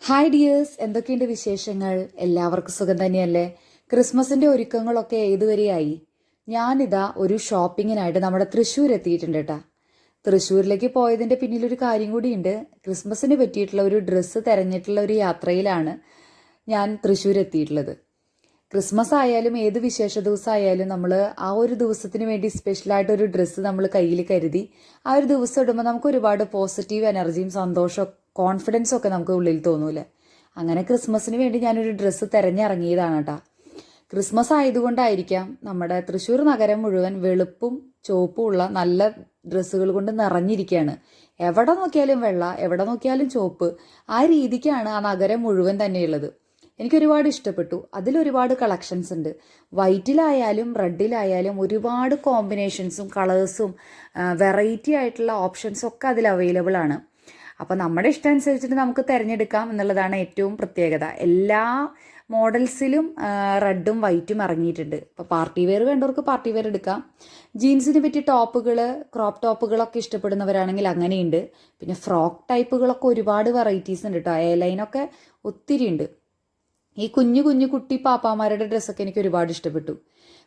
Hi dears, എന്തൊക്കെയുണ്ട് വിശേഷങ്ങൾ? എല്ലാവർക്കും സുഖം തന്നെയല്ലേ? ക്രിസ്മസിന്റെ ഒരുക്കങ്ങളൊക്കെ ഏതുവരെയായി? ഞാനിതാ ഒരു ഷോപ്പിങ്ങിനായിട്ട് നമ്മുടെ തൃശ്ശൂർ എത്തിയിട്ടുണ്ട് കേട്ടാ. തൃശ്ശൂരിലേക്ക് പോയതിന്റെ പിന്നിലൊരു കാര്യം കൂടിയുണ്ട്. ക്രിസ്മസിന് പറ്റിയിട്ടുള്ള ഒരു ഡ്രസ്സ് തിരഞ്ഞിട്ടുള്ള ഒരു യാത്രയിലാണ് ഞാൻ തൃശ്ശൂർ എത്തിയിട്ടുള്ളത്. ക്രിസ്മസ് ആയാലും ഏത് വിശേഷ ദിവസമായാലും നമ്മൾ ആ ഒരു ദിവസത്തിന് വേണ്ടി സ്പെഷ്യലായിട്ടൊരു ഡ്രസ്സ് നമ്മൾ കയ്യിൽ കരുതി ആ ഒരു ദിവസം ഇടുമ്പോൾ നമുക്ക് ഒരുപാട് പോസിറ്റീവ് എനർജിയും സന്തോഷവും കോൺഫിഡൻസും ഒക്കെ നമുക്ക് ഉള്ളിൽ തോന്നൂലേ. അങ്ങനെ ക്രിസ്മസിന് വേണ്ടി ഞാനൊരു ഡ്രസ്സ് തിരഞ്ഞിറങ്ങിയതാണ് കേട്ടോ. ക്രിസ്മസ് ആയതുകൊണ്ടായിരിക്കാം നമ്മുടെ തൃശ്ശൂർ നഗരം മുഴുവൻ വെളുപ്പും ചുവപ്പും ഉള്ള നല്ല ഡ്രസ്സുകൾ കൊണ്ട് നിറഞ്ഞിരിക്കുകയാണ്. എവിടെ നോക്കിയാലും വെള്ള, എവിടെ നോക്കിയാലും ചുവപ്പ്, ആ രീതിക്കാണ് ആ നഗരം മുഴുവൻ തന്നെയുള്ളത്. എനിക്കൊരുപാട് ഇഷ്ടപ്പെട്ടു. അതിലൊരുപാട് കളക്ഷൻസ് ഉണ്ട്. വൈറ്റിലായാലും റെഡിലായാലും ഒരുപാട് കോമ്പിനേഷൻസും കളേഴ്സും വെറൈറ്റി ആയിട്ടുള്ള ഓപ്ഷൻസും ഒക്കെ അതിൽ അവൈലബിൾ ആണ്. അപ്പോൾ നമ്മുടെ ഇഷ്ടം അനുസരിച്ചിട്ട് നമുക്ക് തിരഞ്ഞെടുക്കാം എന്നുള്ളതാണ് ഏറ്റവും പ്രത്യേകത. എല്ലാ മോഡൽസിലും റെഡും വൈറ്റും ഇറങ്ങിയിട്ടുണ്ട്. ഇപ്പോൾ പാർട്ടി വെയർ വേണ്ടവർക്ക് പാർട്ടി വെയർ എടുക്കാം. ജീൻസിന് പറ്റിയ ടോപ്പുകൾ, ക്രോപ്പ് ടോപ്പുകളൊക്കെ ഇഷ്ടപ്പെടുന്നവരാണെങ്കിൽ അങ്ങനെയുണ്ട്. പിന്നെ ഫ്രോക്ക് ടൈപ്പുകളൊക്കെ ഒരുപാട് വെറൈറ്റീസ് ഉണ്ട് കേട്ടോ. എയർലൈനൊക്കെ ഒത്തിരി ഉണ്ട്. ഈ കുഞ്ഞു കുഞ്ഞു കുട്ടി പാപ്പാമാരുടെ ഡ്രസ്സൊക്കെ എനിക്ക് ഒരുപാട് ഇഷ്ടപ്പെട്ടു.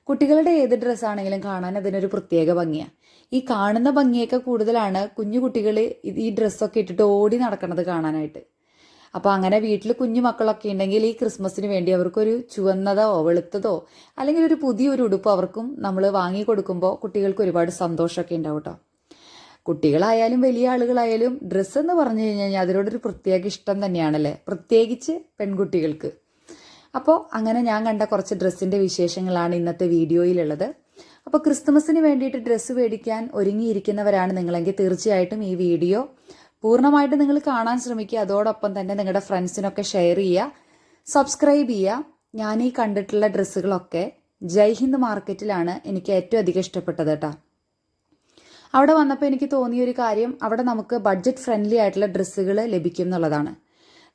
കുട്ടികളുടെ ഏത് ഡ്രസ്സാണെങ്കിലും കാണാൻ അതിനൊരു പ്രത്യേക ഭംഗിയാണ്. ഈ കാണുന്ന ഭംഗിയൊക്കെ കൂടുതലാണ് കുഞ്ഞു കുട്ടികൾ ഈ ഡ്രസ്സൊക്കെ ഇട്ടിട്ട് ഓടി നടക്കുന്നത് കാണാനായിട്ട്. അപ്പോൾ അങ്ങനെ വീട്ടിൽ കുഞ്ഞു മക്കളൊക്കെ ഉണ്ടെങ്കിൽ ഈ ക്രിസ്മസിന് വേണ്ടി അവർക്കൊരു ചുവന്നതോ വെളുത്തതോ അല്ലെങ്കിൽ ഒരു പുതിയൊരു ഉടുപ്പ് അവർക്കും നമ്മൾ വാങ്ങി കൊടുക്കുമ്പോൾ കുട്ടികൾക്ക് ഒരുപാട് സന്തോഷമൊക്കെ ഉണ്ടാവും കേട്ടോ. കുട്ടികളായാലും വലിയ ആളുകളായാലും ഡ്രസ്സ് എന്ന് പറഞ്ഞു കഴിഞ്ഞാൽ അതിനോടൊരു പ്രത്യേക ഇഷ്ടം തന്നെയാണല്ലേ, പ്രത്യേകിച്ച് പെൺകുട്ടികൾക്ക്. അപ്പോൾ അങ്ങനെ ഞാൻ കണ്ട കുറച്ച് ഡ്രസ്സിൻ്റെ വിശേഷങ്ങളാണ് ഇന്നത്തെ വീഡിയോയിലുള്ളത്. അപ്പോൾ ക്രിസ്മസിന് വേണ്ടിയിട്ട് ഡ്രസ്സ് മേടിക്കാൻ ഒരുങ്ങിയിരിക്കുന്നവരാണ് നിങ്ങളെങ്കിൽ തീർച്ചയായിട്ടും ഈ വീഡിയോ പൂർണ്ണമായിട്ട് നിങ്ങൾ കാണാൻ ശ്രമിക്കുക. അതോടൊപ്പം തന്നെ നിങ്ങളുടെ ഫ്രണ്ട്സിനൊക്കെ ഷെയർ ചെയ്യുക, സബ്സ്ക്രൈബ് ചെയ്യുക. ഞാൻ ഈ കണ്ടിട്ടുള്ള ഡ്രസ്സുകളൊക്കെ ജയ്ഹിന്ദ് മാർക്കറ്റിലാണ് എനിക്ക് ഏറ്റവും അധികം ഇഷ്ടപ്പെട്ടത് കേട്ടോ. അവിടെ വന്നപ്പോൾ എനിക്ക് തോന്നിയൊരു കാര്യം, അവിടെ നമുക്ക് ബഡ്ജറ്റ് ഫ്രണ്ട്ലി ആയിട്ടുള്ള ഡ്രസ്സുകൾ ലഭിക്കും എന്നുള്ളതാണ്.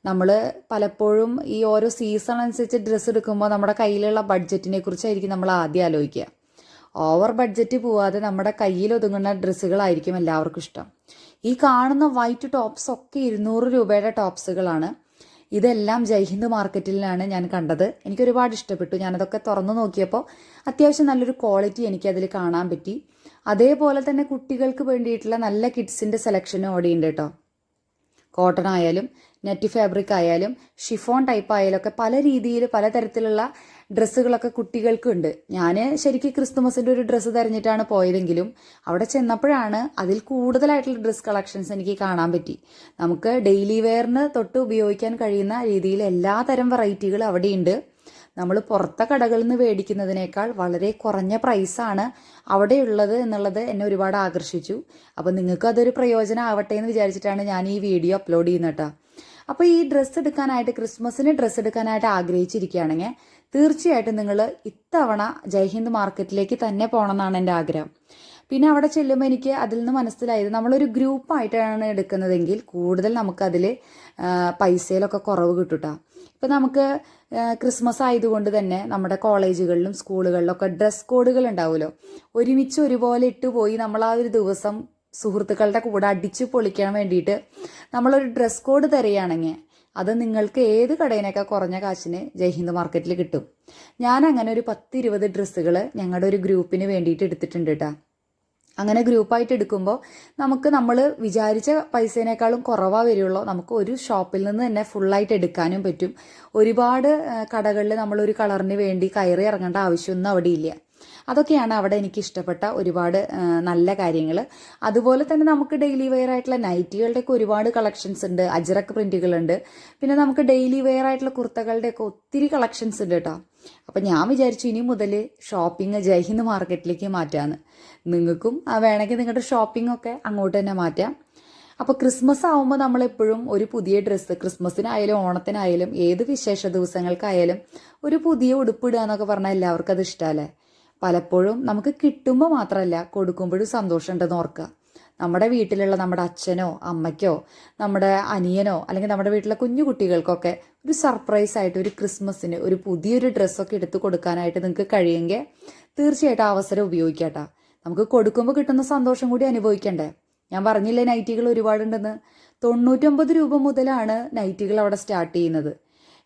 നമ്മൾ പലപ്പോഴും ഈ ഓരോ സീസൺ അനുസരിച്ച് ഡ്രസ്സ് എടുക്കുമ്പോൾ നമ്മുടെ കയ്യിലുള്ള ബഡ്ജറ്റിനെ കുറിച്ചായിരിക്കും നമ്മൾ ആദ്യം ആലോചിക്കുക. ഓവർ ബഡ്ജറ്റ് പോവാതെ നമ്മുടെ കയ്യിൽ ഒതുങ്ങുന്ന ഡ്രസ്സുകളായിരിക്കും എല്ലാവർക്കും ഇഷ്ടം. ഈ കാണുന്ന വൈറ്റ് ടോപ്സ് ഒക്കെ 200 രൂപയുടെ ടോപ്സുകളാണ്. ഇതെല്ലാം ജയ്ഹിന്ദ് മാർക്കറ്റിലാണ് ഞാൻ കണ്ടത്. എനിക്കൊരുപാട് ഇഷ്ടപ്പെട്ടു. ഞാനതൊക്കെ തുറന്നു നോക്കിയപ്പോൾ അത്യാവശ്യം നല്ലൊരു ക്വാളിറ്റി എനിക്കതിൽ കാണാൻ പറ്റി. അതേപോലെ തന്നെ കുട്ടികൾക്ക് വേണ്ടിയിട്ടുള്ള നല്ല കിഡ്സിൻ്റെ സെലക്ഷനും അവിടെ ഉണ്ട് കേട്ടോ. കോട്ടൺ ആയാലും നെറ്റ് ഫാബ്രിക് ആയാലും ഷിഫോൺ ടൈപ്പ് ആയാലും ഒക്കെ പല രീതിയിൽ പലതരത്തിലുള്ള ഡ്രസ്സുകളൊക്കെ കുട്ടികൾക്കുണ്ട്. ഞാൻ ശരിക്കും ക്രിസ്തുമസിൻ്റെ ഒരു ഡ്രസ്സ് തിരഞ്ഞിട്ടാണ് പോയതെങ്കിലും അവിടെ ചെന്നപ്പോഴാണ് അതിൽ കൂടുതലായിട്ടുള്ള ഡ്രസ്സ് കളക്ഷൻസ് എനിക്ക് കാണാൻ പറ്റി. നമുക്ക് ഡെയിലി വെയറിന് തൊട്ട് ഉപയോഗിക്കാൻ കഴിയുന്ന രീതിയിൽ എല്ലാ തരം വെറൈറ്റികൾ അവിടെയുണ്ട്. നമ്മൾ പുറത്തെ കടകളിൽ നിന്ന് മേടിക്കുന്നതിനേക്കാൾ വളരെ കുറഞ്ഞ പ്രൈസാണ് അവിടെയുള്ളത് എന്നുള്ളത് എന്നെ ഒരുപാട് ആകർഷിച്ചു. അപ്പോൾ നിങ്ങൾക്ക് അതൊരു പ്രയോജനം ആവട്ടെ എന്ന് വിചാരിച്ചിട്ടാണ് ഞാൻ ഈ വീഡിയോ അപ്ലോഡ് ചെയ്യുന്നത് കേട്ടോ. അപ്പോൾ ഈ ഡ്രസ്സ് എടുക്കാനായിട്ട്, ക്രിസ്മസിന് ഡ്രസ്സ് എടുക്കാനായിട്ട് ആഗ്രഹിച്ചിരിക്കുകയാണെങ്കിൽ തീർച്ചയായിട്ടും നിങ്ങൾ ഇത്തവണ ജയ്ഹിന്ദ് മാർക്കറ്റിലേക്ക് തന്നെ പോകണം എന്നാണ് എൻ്റെ ആഗ്രഹം. പിന്നെ അവിടെ ചെല്ലുമ്പോൾ എനിക്ക് അതിൽ നിന്ന് മനസ്സിലായത്, നമ്മളൊരു ഗ്രൂപ്പായിട്ടാണ് എടുക്കുന്നതെങ്കിൽ കൂടുതൽ നമുക്കതിൽ പൈസയിലൊക്കെ കുറവ് കിട്ടും. ഇപ്പം നമുക്ക് ക്രിസ്മസ് ആയതുകൊണ്ട് തന്നെ നമ്മുടെ കോളേജുകളിലും സ്കൂളുകളിലൊക്കെ ഡ്രസ് കോഡുകൾ ഉണ്ടാവുമല്ലോ. ഒരുമിച്ച് ഒരുപോലെ ഇട്ടുപോയി നമ്മൾ ആ ഒരു ദിവസം സുഹൃത്തുക്കളുടെ കൂടെ അടിച്ച് പൊളിക്കാൻ വേണ്ടിയിട്ട് നമ്മളൊരു ഡ്രസ് കോഡ് തരികയാണെങ്കിൽ അത് നിങ്ങൾക്ക് ഏത് കടയിനേക്കാൾ കുറഞ്ഞ കാശിന് ജയ്ഹിന്ദ് മാർക്കറ്റിൽ കിട്ടും. ഞാൻ അങ്ങനെ ഒരു 10-20 ഡ്രസ്സുകൾ ഞങ്ങളുടെ ഒരു ഗ്രൂപ്പിന് വേണ്ടിയിട്ട് എടുത്തിട്ടുണ്ട് കേട്ടോ. അങ്ങനെ ഗ്രൂപ്പായിട്ട് എടുക്കുമ്പോൾ നമുക്ക് നമ്മൾ വിചാരിച്ച പൈസേനേക്കാളും കുറവാ വരുള്ളൂ. നമുക്ക് ഒരു ഷോപ്പിൽ നിന്ന് തന്നെ ഫുള്ളായിട്ട് എടുക്കാനും പറ്റും. ഒരുപാട് കടകളിൽ നമ്മളൊരു കളറിന് വേണ്ടി കയറി ഇറങ്ങേണ്ട ആവശ്യമൊന്നും അവിടെ ഇല്ല. അതൊക്കെയാണ് അവിടെ എനിക്ക് ഇഷ്ടപ്പെട്ട ഒരുപാട് നല്ല കാര്യങ്ങൾ. അതുപോലെ തന്നെ നമുക്ക് ഡെയിലി വെയർ ആയിട്ടുള്ള നൈറ്റികളുടെയൊക്കെ ഒരുപാട് കളക്ഷൻസ് ഉണ്ട്. അജ്രക്ക് പ്രിന്റുകളുണ്ട്. പിന്നെ നമുക്ക് ഡെയിലി വെയർ ആയിട്ടുള്ള കുർത്തകളുടെയൊക്കെ ഒത്തിരി കളക്ഷൻസ് ഉണ്ട് കേട്ടോ. അപ്പം ഞാൻ വിചാരിച്ചു ഇനി മുതൽ ഷോപ്പിംഗ് ജയ്ഹിന്ദ് മാർക്കറ്റിലേക്ക് മാറ്റാമെന്ന്. നിങ്ങൾക്കും വേണമെങ്കിൽ നിങ്ങളുടെ ഷോപ്പിംഗ് ഒക്കെ അങ്ങോട്ട് തന്നെ മാറ്റാം. അപ്പോൾ ക്രിസ്മസ് ആവുമ്പോൾ നമ്മളെപ്പോഴും ഒരു പുതിയ ഡ്രസ്സ്, ക്രിസ്മസിനായാലും ഓണത്തിനായാലും ഏത് വിശേഷ ദിവസങ്ങൾക്കായാലും ഒരു പുതിയ ഉടുപ്പിടുക എന്നൊക്കെ പറഞ്ഞാൽ എല്ലാവർക്കും അത് ഇഷ്ടമല്ലേ. പലപ്പോഴും നമുക്ക് കിട്ടുമ്പോൾ മാത്രമല്ല കൊടുക്കുമ്പോഴും സന്തോഷം ഉണ്ടെന്ന് ഓർക്കുക. നമ്മുടെ വീട്ടിലുള്ള നമ്മുടെ അച്ഛനോ അമ്മയ്ക്കോ നമ്മുടെ അനിയനോ അല്ലെങ്കിൽ നമ്മുടെ വീട്ടിലെ കുഞ്ഞു കുട്ടികൾക്കൊക്കെ ഒരു സർപ്രൈസ് ആയിട്ട് ഒരു ക്രിസ്മസിന് ഒരു പുതിയൊരു ഡ്രസ്സൊക്കെ എടുത്ത് കൊടുക്കാനായിട്ട് നിങ്ങൾക്ക് കഴിയുമെങ്കിൽ തീർച്ചയായിട്ടും അവസരം ഉപയോഗിക്കാട്ടോ. നമുക്ക് കൊടുക്കുമ്പോൾ കിട്ടുന്ന സന്തോഷം കൂടി അനുഭവിക്കണ്ടേ. ഞാൻ പറഞ്ഞില്ലേ നൈറ്റികൾ ഒരുപാടുണ്ടെന്ന്. 99 രൂപ മുതലാണ് നൈറ്റികൾ അവിടെ സ്റ്റാർട്ട് ചെയ്യുന്നത്.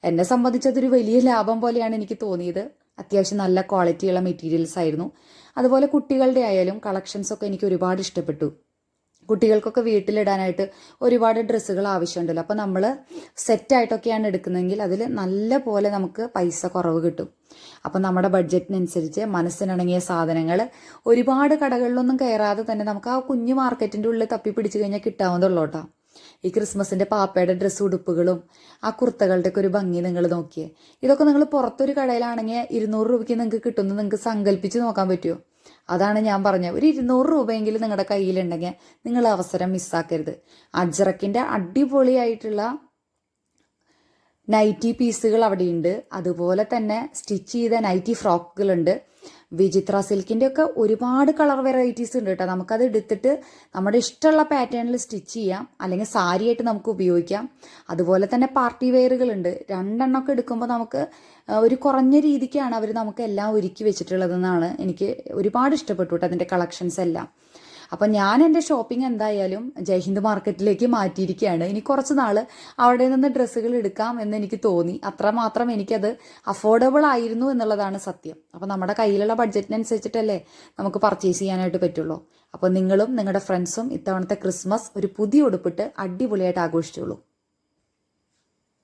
എന്നെ സംബന്ധിച്ചതൊരു വലിയ ലാഭം പോലെയാണ് എനിക്ക് തോന്നിയത്. അത്യാവശ്യം നല്ല ക്വാളിറ്റിയുള്ള മെറ്റീരിയൽസ് ആയിരുന്നു. അതുപോലെ കുട്ടികളുടെ ആയാലും കളക്ഷൻസ് ഒക്കെ എനിക്ക് ഒരുപാട് ഇഷ്ടപ്പെട്ടു. കുട്ടികൾക്കൊക്കെ വീട്ടിലിടാനായിട്ട് ഒരുപാട് ഡ്രസ്സുകൾ ആവശ്യമുണ്ടല്ലോ. അപ്പോൾ നമ്മൾ സെറ്റായിട്ടൊക്കെയാണ് എടുക്കുന്നതെങ്കിൽ അതിൽ നല്ല പോലെ നമുക്ക് പൈസ കുറവ് കിട്ടും. അപ്പം നമ്മുടെ ബഡ്ജറ്റിനനുസരിച്ച് മനസ്സിനിണങ്ങിയ സാധനങ്ങൾ ഒരുപാട് കടകളിലൊന്നും കയറാതെ തന്നെ നമുക്ക് ആ കുഞ്ഞു മാർക്കറ്റിൻ്റെ ഉള്ളിൽ തപ്പി പിടിച്ചു കഴിഞ്ഞാൽ കിട്ടാവുന്നതുള്ളൂ കേട്ടോ. ഈ ക്രിസ്മസിൻ്റെ പാപ്പയുടെ ഡ്രസ്സ് ഉടുപ്പുകളും ആ കുർത്തകളുടെ ഒക്കെ ഒരു ഭംഗി നിങ്ങൾ നോക്കിയേ. ഇതൊക്കെ നിങ്ങൾ പുറത്തൊരു കടയിലാണെങ്കിൽ 200 രൂപയ്ക്ക് നിങ്ങൾക്ക് കിട്ടുമെന്ന് നിങ്ങൾക്ക് സങ്കല്പിച്ച് നോക്കാൻ പറ്റുമോ? അതാണ് ഞാൻ പറഞ്ഞത്. ഒരു 200 രൂപയെങ്കിലും നിങ്ങളുടെ കയ്യിലുണ്ടെങ്കിൽ നിങ്ങൾ അവസരം മിസ്സാക്കരുത്. അജ്രക്കിൻ്റെ അടിപൊളിയായിട്ടുള്ള നൈറ്റി പീസുകൾ അവിടെയുണ്ട്. അതുപോലെ തന്നെ സ്റ്റിച്ച് ചെയ്ത നൈറ്റി ഫ്രോക്കുകളുണ്ട്. വിചിത്ര സിൽക്കിൻ്റെ ഒക്കെ ഒരുപാട് കളർ വെറൈറ്റീസ് ഉണ്ട് കേട്ടോ. നമുക്കത് എടുത്തിട്ട് നമ്മുടെ ഇഷ്ടമുള്ള പാറ്റേണിൽ സ്റ്റിച്ച് ചെയ്യാം, അല്ലെങ്കിൽ സാരിയായിട്ട് നമുക്ക് ഉപയോഗിക്കാം. അതുപോലെ തന്നെ പാർട്ടി വെയറുകളുണ്ട്. 2 എണ്ണമൊക്കെ എടുക്കുമ്പോൾ നമുക്ക് ഒരു കുറഞ്ഞ രീതിക്കാണ് അവർ നമുക്ക് എല്ലാം ഒരുക്കി വെച്ചിട്ടുള്ളതെന്നാണ് എനിക്ക് ഒരുപാട് ഇഷ്ടപ്പെട്ടു കേട്ടോ അതിൻ്റെ കളക്ഷൻസ് എല്ലാം. അപ്പം ഞാൻ എൻ്റെ ഷോപ്പിംഗ് എന്തായാലും ജയ്ഹിന്ദ് മാർക്കറ്റിലേക്ക് മാറ്റിയിരിക്കുകയാണ്. ഇനി കുറച്ച് നാൾ അവിടെ നിന്ന് ഡ്രസ്സുകൾ എടുക്കാം എന്ന് എനിക്ക് തോന്നി. അത്രമാത്രം എനിക്കത് അഫോർഡബിൾ ആയിരുന്നു എന്നുള്ളതാണ് സത്യം. അപ്പം നമ്മുടെ കയ്യിലുള്ള ബഡ്ജറ്റിനനുസരിച്ചിട്ടല്ലേ നമുക്ക് പർച്ചേസ് ചെയ്യാനായിട്ട് പറ്റുള്ളൂ. അപ്പോൾ നിങ്ങളും നിങ്ങളുടെ ഫ്രണ്ട്സും ഇത്തവണത്തെ ക്രിസ്മസ് ഒരു പുതിയ ഉടുപ്പിട്ട് അടിപൊളിയായിട്ട് ആഘോഷിച്ചോളൂ.